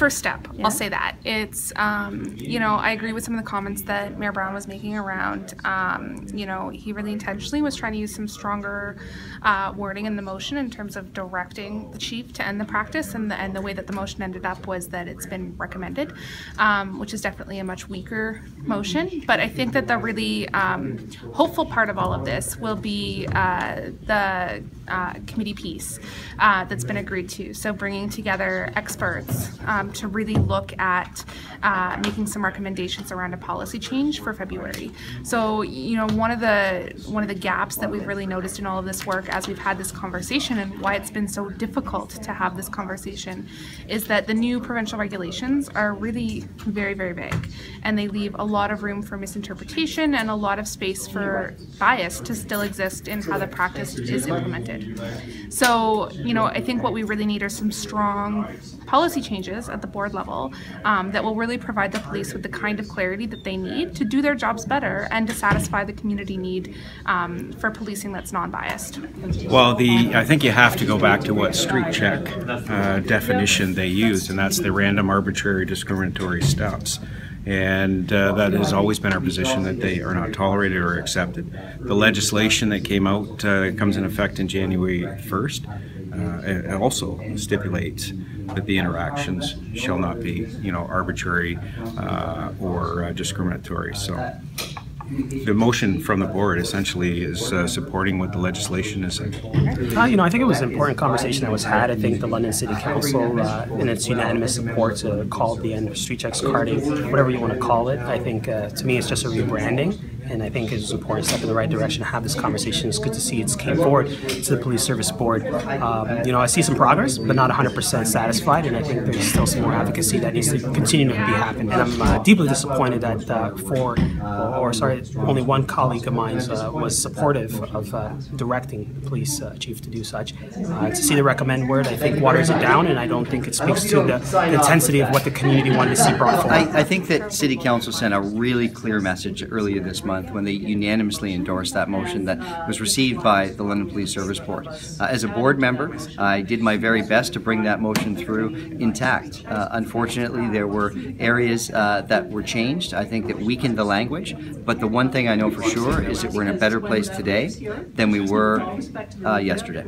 first step. Yeah. I'll say that. It's, you know, I agree with some of the comments that Mayor Brown was making around, you know, he really intentionally was trying to use some stronger wording in the motion in terms of directing the chief to end the practice, and the way that the motion ended up was that it's been recommended, which is definitely a much weaker motion. But I think that the really hopeful part of all of this will be the committee piece that's been agreed to. So bringing together experts to really look at making some recommendations around a policy change for February. So, you know, one of the gaps that we've really noticed in all of this work as we've had this conversation, and why it's been so difficult to have this conversation, is that the new provincial regulations are really very, very vague, and they leave a lot of room for misinterpretation and a lot of space for bias to still exist in how the practice is implemented. So, you know, I think what we really need are some strong policy changes at the board level that will really provide the police with the kind of clarity that they need to do their jobs better and to satisfy the community need for policing that's non-biased. Well, I think you have to go back to what street check definition they used, and that's the random, arbitrary, discriminatory stops. And that has always been our position, that they are not tolerated or accepted. The legislation that came out comes in effect in January 1st. It also stipulates that the interactions shall not be, you know, arbitrary or discriminatory. So the motion from the board essentially is supporting what the legislation is saying. You know, I think it was an important conversation that was had. I think the London City Council, in its unanimous support, called the end of street checks carding, whatever you want to call it. I think, to me, it's just a rebranding. And I think it's an important step in the right direction to have this conversation. It's good to see it came forward to the Police Service Board. You know, I see some progress, but not 100% satisfied, and I think there's still some more advocacy that needs to continue to be happening. And I'm deeply disappointed that only one colleague of mine was supportive of directing the police chief to do such. To see the recommend word, I think waters it down, and I don't think it speaks to the intensity of what the community wanted to see brought forward. I think that City Council sent a really clear message earlier this month when they unanimously endorsed that motion that was received by the London Police Service Board. As a board member, I did my very best to bring that motion through intact. Unfortunately, there were areas that were changed, I think, that weakened the language, but the one thing I know for sure is that we're in a better place today than we were yesterday.